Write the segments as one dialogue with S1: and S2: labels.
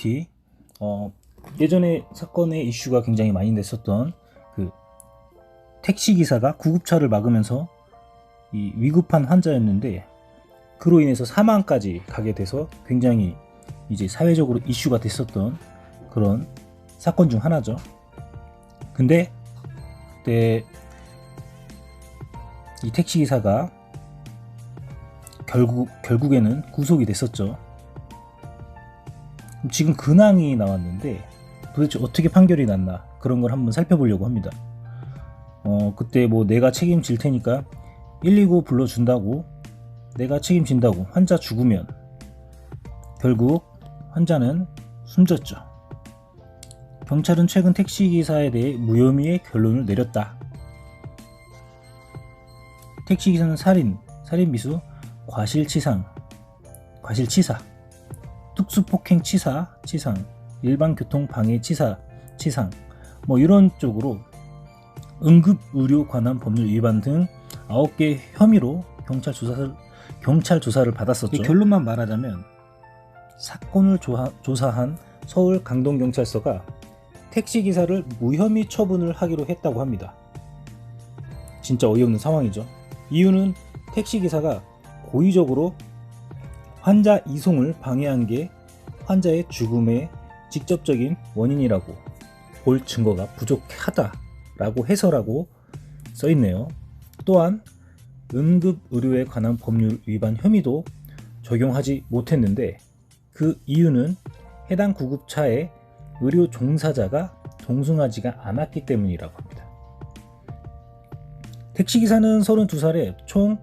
S1: 나무위키. 예전에 사건의 이슈가 굉장히 많이 됐었던 그 택시기사가 구급차를 막으면서 이 위급한 환자였는데 그로 인해서 사망까지 가게 돼서 굉장히 이제 사회적으로 이슈가 됐었던 그런 사건 중 하나죠. 근데 그때 이 택시기사가 결국에는 구속이 됐었죠. 지금 근황이 나왔는데 도대체 어떻게 판결이 났나 그런 걸 한번 살펴보려고 합니다. 그때 뭐 내가 책임질 테니까 119 불러준다고, 내가 책임진다고 환자 죽으면 결국 환자는 숨졌죠. 경찰은 최근 택시기사에 대해 무혐의의 결론을 내렸다. 택시기사는 살인미수, 과실치사, 특수폭행치사, 일반교통방해치사, 뭐 이런 쪽으로 응급의료 관한 법률 위반 등 9개 혐의로 경찰 조사를 받았었죠. 결론만 말하자면 사건을 조사한 서울 강동경찰서가 택시기사를 무혐의 처분을 하기로 했다고 합니다. 진짜 어이없는 상황이죠. 이유는 택시기사가 고의적으로 환자 이송을 방해한 게 환자의 죽음의 직접적인 원인이라고 볼 증거가 부족하다라고 해서라고 써있네요. 또한 응급의료에 관한 법률 위반 혐의도 적용하지 못했는데 그 이유는 해당 구급차의 의료 종사자가 동승하지가 않았기 때문이라고 합니다. 택시기사는 32살에 총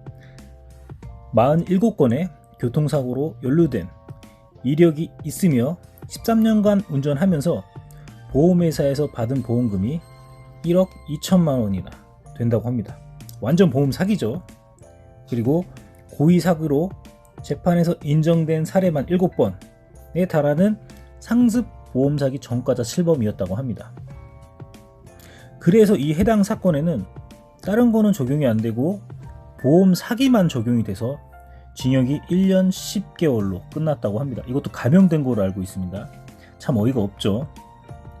S1: 47건의 교통사고로 연루된 이력이 있으며 13년간 운전하면서 보험회사에서 받은 보험금이 1억 2천만 원이나 된다고 합니다. 완전 보험 사기죠. 그리고 고의 사고로 재판에서 인정된 사례만 7번에 달하는 상습 보험 사기 전과자 7범이었다고 합니다. 그래서 이 해당 사건에는 다른 거는 적용이 안 되고 보험 사기만 적용이 돼서 징역이 1년 10개월로 끝났다고 합니다. 이것도 감형된 거로 알고 있습니다. 참 어이가 없죠.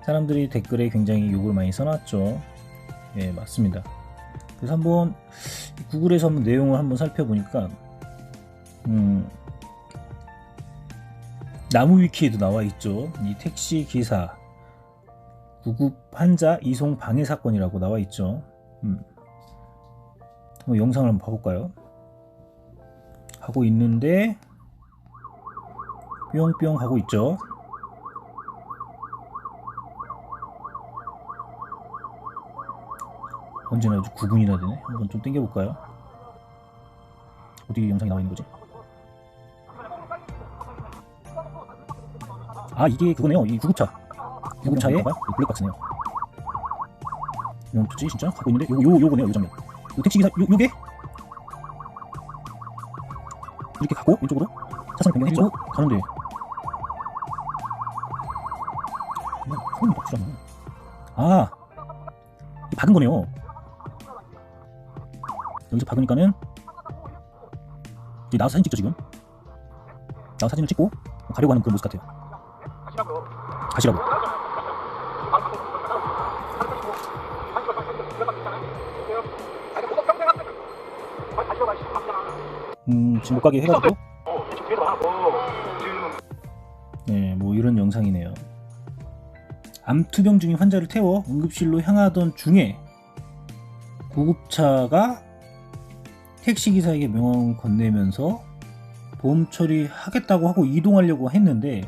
S1: 사람들이 댓글에 굉장히 욕을 많이 써놨죠. 예, 맞습니다. 그래서 한번 구글에서 한번 내용을 한번 살펴보니까 나무위키에도 나와 있죠. 이 택시 기사 구급 환자 이송 방해 사건이라고 나와 있죠. 한번 영상을 한번 봐볼까요? 하고 있는데 뿅뿅 하고 있죠. 언제나 아주 9분이나 되네. 한번 좀 당겨볼까요? 어디 영상이 나와 있는 거지? 아, 이게 그거네요. 이 구급차에 블랙박스네요. 이건 뭐지 진짜? 하고 있는데 요거네요. 요 장면. 요 택시기사 요게 이렇게 가고 왼쪽으로 차선 변경해서 가는데 그냥 손이 덕지잖아. 아, 박은 거네요. 여기서 박으니까는 이제 나와서 사진 찍죠. 지금 나와서 사진을 찍고 가려고 하는 그런 모습 같아요. 가시라고. 지금 못 가게 해가지고 네, 뭐 이런 영상이네요. 암투병 중인 환자를 태워 응급실로 향하던 중에 구급차가 택시기사에게 명령을 건네면서 보험 처리하겠다고 하고 이동하려고 했는데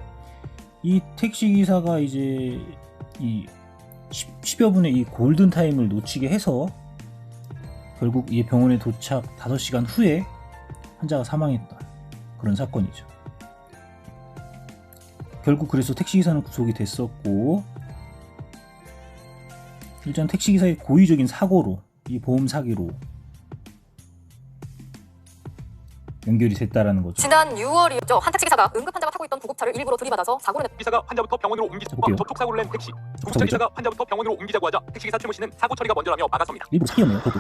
S1: 이 택시기사가 이제 이 10여 분의 이 골든타임을 놓치게 해서 결국 이 병원에 도착 5시간 후에 환자가 사망했던 그런 사건이죠. 결국 그래서 택시기사는 구속이 됐었고, 일단 택시기사의 고의적인 사고로 이 보험 사기로 연결이 됐다라는 거죠.
S2: 지난 6월이었죠. 한 택시기사가 응급 환자가 타고 있던 구급차를 일부러 들이받아서 사고를
S3: 기사가 환자부터 병원으로 옮기자고 접촉사고를 낸 택시. 구급차 기사가 환자부터 병원으로 옮기자고 하자 택시기사 최모 씨는 사고 처리가 먼저라며 막아섭니다.
S1: 일부러 사기였네요. 그것도.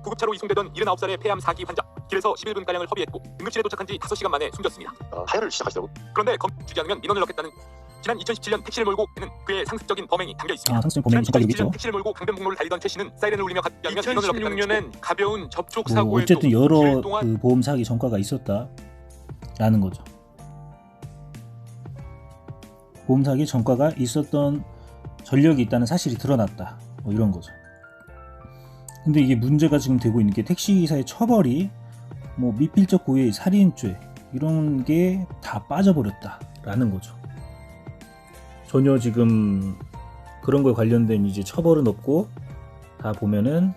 S3: 구급차로 이송되던 79살의 폐암 4기 환자. 길에서 11분가량을 허비했고 응급실에 도착한 지 5시간 만에 숨졌습니다.
S4: 하야를 시작하시더라고.
S3: 그런데 주지 않으면 민원을 넣겠다는 지난 2017년 택시를 몰고 는 그의 상습적인 범행이 담겨 있습니다.
S1: 상습적인 범행이
S3: 지난
S1: 전까지
S3: 2017년
S1: 있겠죠.
S3: 택시를 몰고 강변북로를 달리던 최 씨는 사이렌을 울리며 가지 않으면 민원을 넣겠다는
S5: 2016년엔 가벼운 접촉
S1: 뭐
S5: 사고에도
S1: 어쨌든 여러
S5: 길 동안
S1: 그 보험 사기 전과가 있었다라는 거죠. 보험 사기 전과가 있었던 전력이 있다는 사실이 드러났다. 뭐 이런 거죠. 근데 이게 문제가 지금 되고 있는 게 택시기사의 처벌이 뭐 미필적 고의, 살인죄 이런 게 다 빠져버렸다라는 거죠. 전혀 지금 그런 거에 관련된 이제 처벌은 없고 다 보면은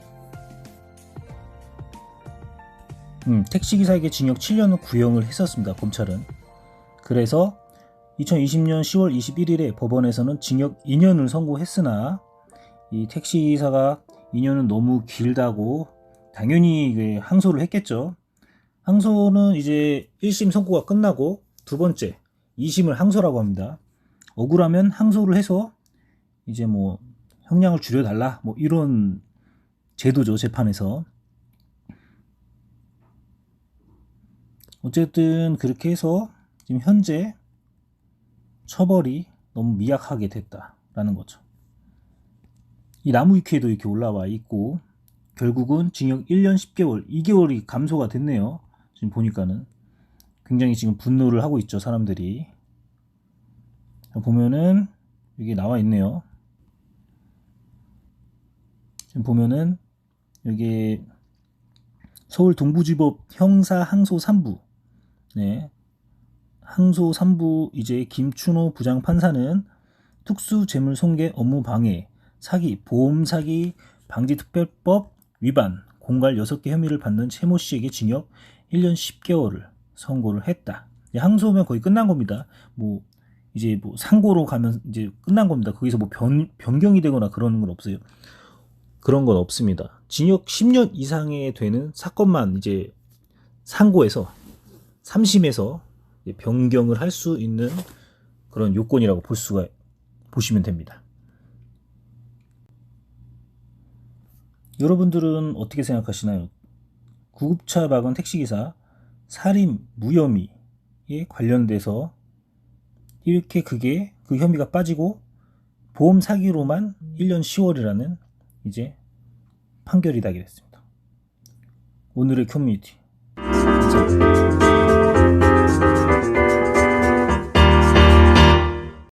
S1: 택시기사에게 징역 7년을 구형을 했었습니다. 검찰은. 그래서 2020년 10월 21일에 법원에서는 징역 2년을 선고했으나 이 택시기사가 2년은 너무 길다고 당연히 항소를 했겠죠. 항소는 이제 1심 선고가 끝나고 두 번째 2심을 항소라고 합니다. 억울하면 항소를 해서 이제 뭐 형량을 줄여달라 뭐 이런 제도죠. 재판에서. 어쨌든 그렇게 해서 지금 현재 처벌이 너무 미약하게 됐다라는 거죠. 이 나무위키에도 이렇게 올라와 있고 결국은 징역 1년 10개월, 2개월이 감소가 됐네요. 지금 보니까는 굉장히 지금 분노를 하고 있죠. 사람들이. 보면은 여기 나와 있네요. 지금 보면은 여기 서울 동부지법 형사 항소 3부 네. 항소 3부 이제 김춘호 부장판사는 특수재물손괴 업무방해, 사기, 보험사기 방지특별법 위반, 공갈 6개 혐의를 받는 최모 씨에게 징역 1년 10개월을 선고를 했다. 항소면 거의 끝난 겁니다. 뭐 이제 뭐 상고로 가면 이제 끝난 겁니다. 거기서 뭐 변경이 되거나 그러는 건 없어요. 그런 건 없습니다. 징역 10년 이상에 되는 사건만 이제 상고에서 3심에서 변경을 할 수 있는 그런 요건이라고 보시면 됩니다. 여러분들은 어떻게 생각하시나요? 구급차 박은 택시기사 살인 무혐의에 관련돼서 이렇게 그 혐의가 빠지고 보험 사기로만 1년 10월이라는 이제 판결이 나게 됐습니다. 오늘의 커뮤니티 감사합니다.